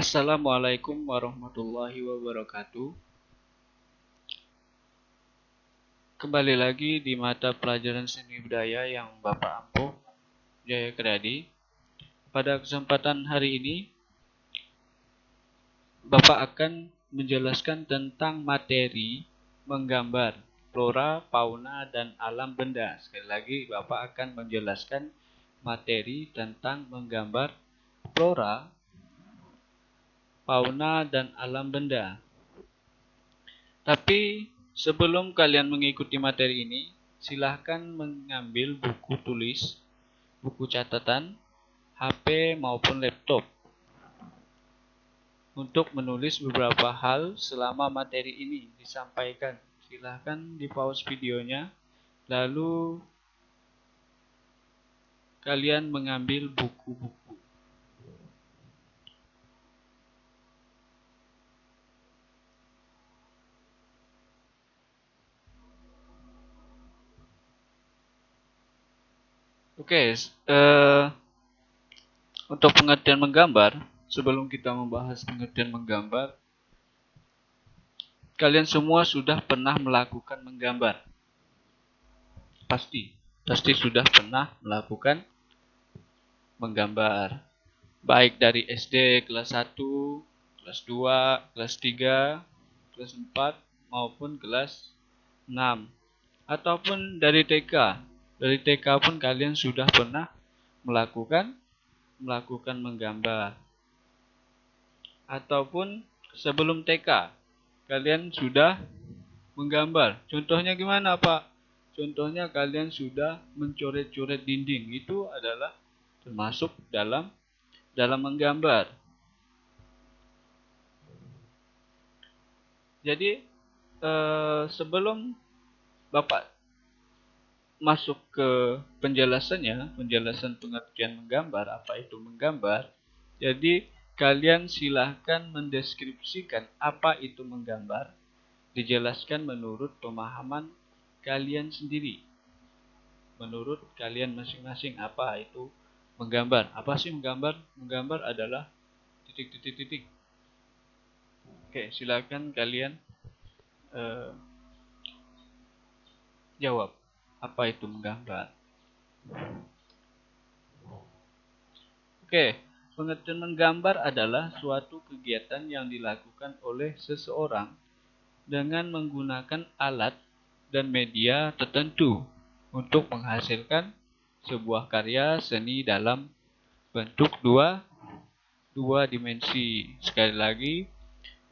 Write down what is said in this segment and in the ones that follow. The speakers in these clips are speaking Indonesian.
Assalamualaikum warahmatullahi wabarakatuh. Kembali lagi di mata pelajaran seni budaya yang Bapak Ampuh Jaya Kedadi. Pada kesempatan hari ini, Bapak akan menjelaskan tentang materi menggambar flora, fauna, dan alam benda. Sekali lagi, Bapak akan menjelaskan materi tentang menggambar flora, fauna, dan alam benda. Tapi sebelum kalian mengikuti materi ini, silahkan mengambil buku tulis, buku catatan, HP maupun laptop untuk menulis beberapa hal selama materi ini disampaikan. Silahkan di pause videonya, lalu kalian mengambil buku-buku. Oke, untuk pengertian menggambar, sebelum kita membahas pengertian menggambar, kalian semua sudah pernah melakukan menggambar. Pasti sudah pernah melakukan menggambar. Baik dari SD kelas 1, kelas 2, kelas 3, kelas 4, maupun kelas 6. Ataupun dari TK. Dari TK pun kalian sudah pernah melakukan menggambar. Ataupun sebelum TK, kalian sudah menggambar. Contohnya gimana, Pak? Contohnya kalian sudah mencoret-coret dinding. Itu adalah termasuk dalam menggambar. Jadi sebelum Bapak masuk ke penjelasan pengertian menggambar, apa itu menggambar. Jadi kalian silahkan mendeskripsikan apa itu menggambar, dijelaskan menurut pemahaman kalian sendiri. Menurut kalian masing-masing apa itu menggambar. Apa sih menggambar? Menggambar adalah titik. Oke, silakan kalian jawab. Apa itu menggambar? Oke, pengertian menggambar adalah suatu kegiatan yang dilakukan oleh seseorang dengan menggunakan alat dan media tertentu untuk menghasilkan sebuah karya seni dalam bentuk dua dimensi. Sekali lagi,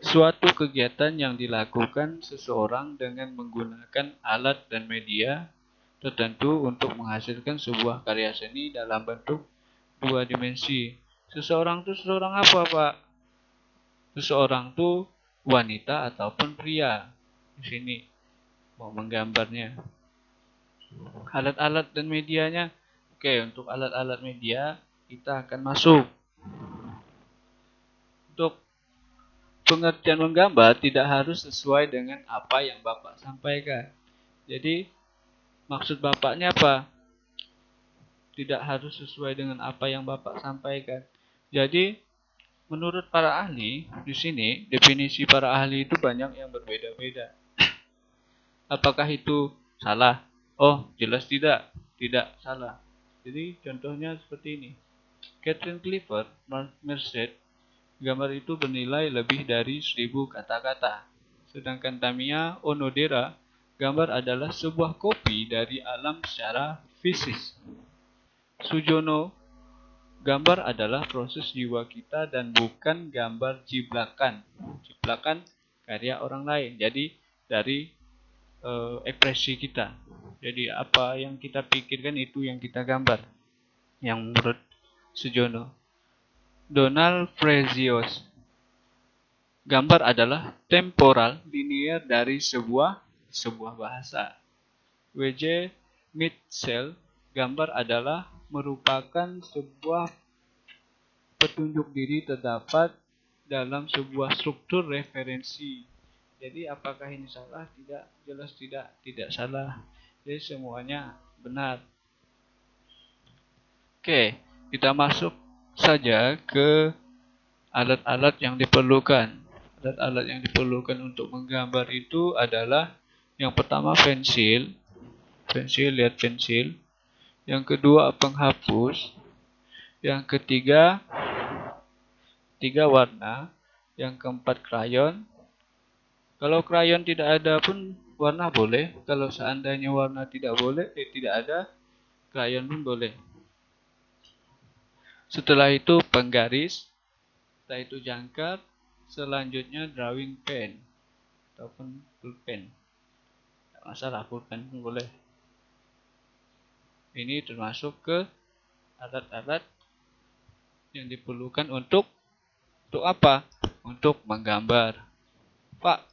suatu kegiatan yang dilakukan seseorang dengan menggunakan alat dan media tertentu untuk menghasilkan sebuah karya seni dalam bentuk dua dimensi. Seseorang itu seseorang apa, Pak? Seseorang itu wanita ataupun pria. Di sini mau menggambarnya. Alat-alat dan medianya. Oke, untuk alat-alat media kita akan masuk. Untuk pengertian menggambar tidak harus sesuai dengan apa yang Bapak sampaikan. Jadi maksud Bapaknya apa? Tidak harus sesuai dengan apa yang Bapak sampaikan. Jadi menurut para ahli di sini, definisi para ahli itu banyak yang berbeda-beda. Apakah itu salah? Oh, jelas tidak salah. Jadi contohnya seperti ini. Catherine Clifford Merced, gambar itu bernilai lebih dari 1000 kata-kata. Sedangkan Tamiya Onodera, gambar adalah sebuah kopi dari alam secara fisik. Sujono, gambar adalah proses jiwa kita dan bukan gambar jiplakan. Jiplakan karya orang lain. Jadi dari ekspresi kita. Jadi apa yang kita pikirkan itu yang kita gambar. Yang menurut Sujono. Donald Frezios, gambar adalah temporal linear dari sebuah bahasa. W.J. Mitchell, gambar adalah merupakan sebuah petunjuk diri terdapat dalam sebuah struktur referensi. Jadi apakah ini salah? Tidak, jelas tidak salah. Jadi semuanya benar. Oke, kita masuk saja ke Alat-alat yang diperlukan. Alat-alat yang diperlukan untuk menggambar itu adalah yang pertama pensil. Pensil, lihat pensil. Yang kedua penghapus. Yang ketiga warna. Yang keempat krayon. Kalau krayon tidak ada pun warna boleh. Kalau seandainya warna tidak ada, krayon pun boleh. Setelah itu penggaris, setelah itu jangkar, selanjutnya drawing pen ataupun pulpen. Tidak masalah, pulpen pun boleh. Ini termasuk ke alat-alat yang diperlukan untuk apa? Untuk menggambar. Pak,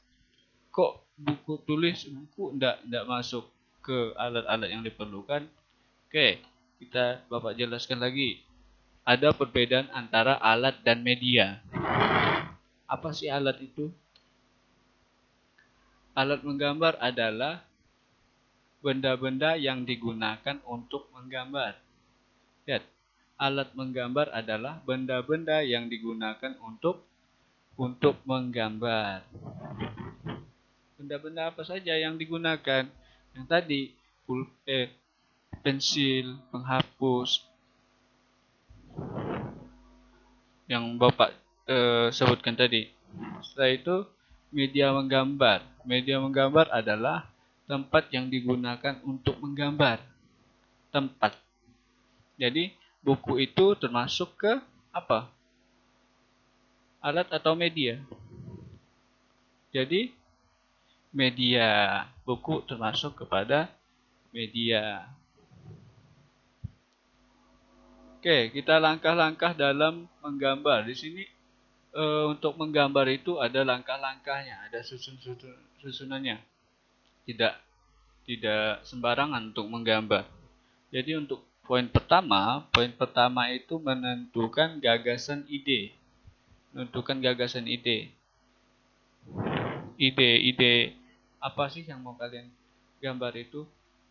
kok buku enggak masuk ke alat-alat yang diperlukan? Oke, Bapak jelaskan lagi. Ada perbedaan antara alat dan media. Apa sih alat itu? Alat menggambar adalah benda-benda yang digunakan untuk menggambar. Lihat, alat menggambar adalah benda-benda yang digunakan untuk menggambar. Benda-benda apa saja yang digunakan? Yang tadi, pensil, penghapus, yang Bapak sebutkan tadi. Setelah itu media menggambar. Media menggambar adalah tempat yang digunakan untuk menggambar. Tempat. Jadi buku itu termasuk ke apa? Alat atau media? Jadi media. Buku termasuk kepada media. Oke, kita langkah-langkah dalam menggambar. Di sini untuk menggambar itu ada langkah-langkahnya, ada susunannya. Tidak sembarangan untuk menggambar. Jadi untuk poin pertama itu menentukan gagasan ide. Menentukan gagasan ide. Ide apa sih yang mau kalian gambar itu?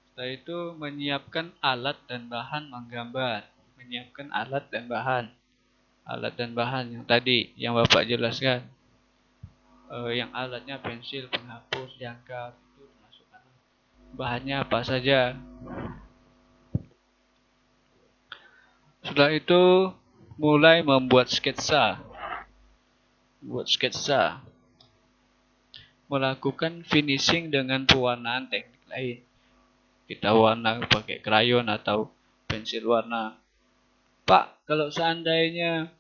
Setelah itu menyiapkan alat dan bahan menggambar. Menyiapkan alat dan bahan yang tadi yang Bapak jelaskan. Yang alatnya pensil, penghapus, jangkar, itu termasuk alat. Bahannya apa saja? Setelah itu mulai membuat sketsa. Melakukan finishing dengan pewarnaan teknik lain. Kita warna pakai krayon atau pensil warna. Pak, kalau seandainya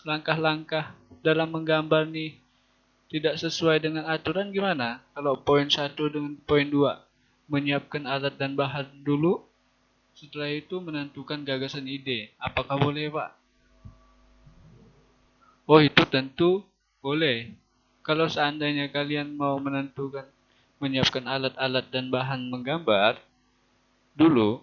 langkah-langkah dalam menggambar nih tidak sesuai dengan aturan gimana? Kalau poin 1 dengan poin 2 menyiapkan alat dan bahan dulu, setelah itu menentukan gagasan ide. Apakah boleh, Pak? Oh, itu tentu boleh. Kalau seandainya kalian mau menyiapkan alat-alat dan bahan menggambar dulu,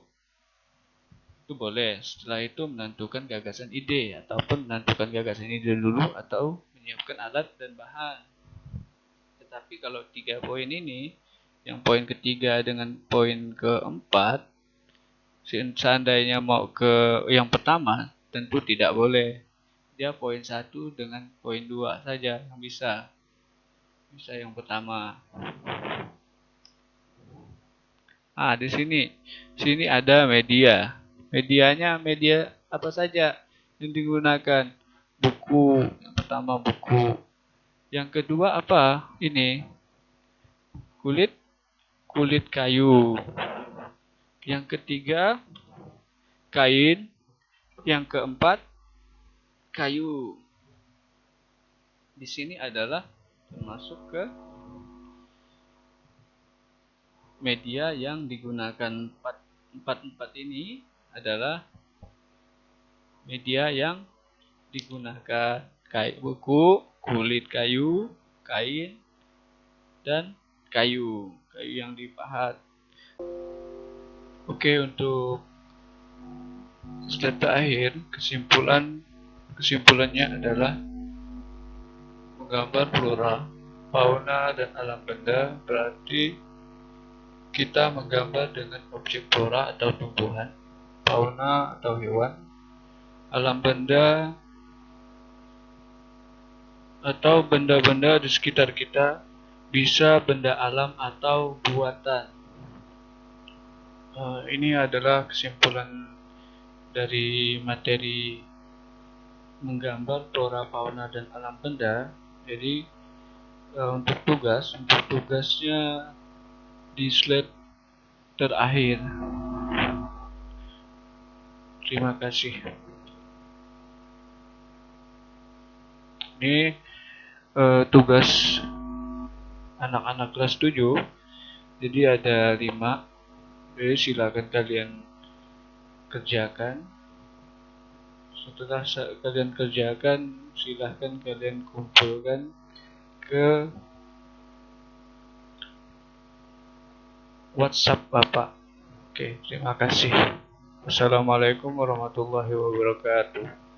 itu boleh. Setelah itu menentukan gagasan ide ataupun menentukan gagasan ide dulu atau menyiapkan alat dan bahan. Tetapi kalau 3 poin ini, yang poin ketiga dengan poin keempat, seandainya mau ke yang pertama, tentu tidak boleh. Dia poin 1 dengan poin 2 saja yang bisa. Bisa yang pertama. Di sini ada media. Medianya media apa saja yang digunakan? Buku. Yang pertama buku. Yang kedua apa? Ini kulit kayu. Yang ketiga kain. Yang keempat kayu. Di sini adalah termasuk ke media yang digunakan. Empat ini adalah media yang digunakan. Buku, kulit kayu, kain, dan kayu yang dipahat. Oke, untuk slide terakhir, kesimpulannya adalah menggambar flora, fauna, dan alam benda berarti kita menggambar dengan objek flora atau tumbuhan, fauna atau hewan, alam benda atau benda-benda di sekitar kita, bisa benda alam atau buatan. Ini adalah kesimpulan dari materi menggambar flora, fauna, dan alam benda. Jadi untuk tugasnya di slide terakhir. Terima kasih. Ini tugas anak-anak kelas 7. Jadi ada 5. Jadi silakan kalian kerjakan. Setelah kalian kerjakan, silahkan kalian kumpulkan ke WhatsApp Bapak. Oke, terima kasih. Wassalamualaikum warahmatullahi wabarakatuh.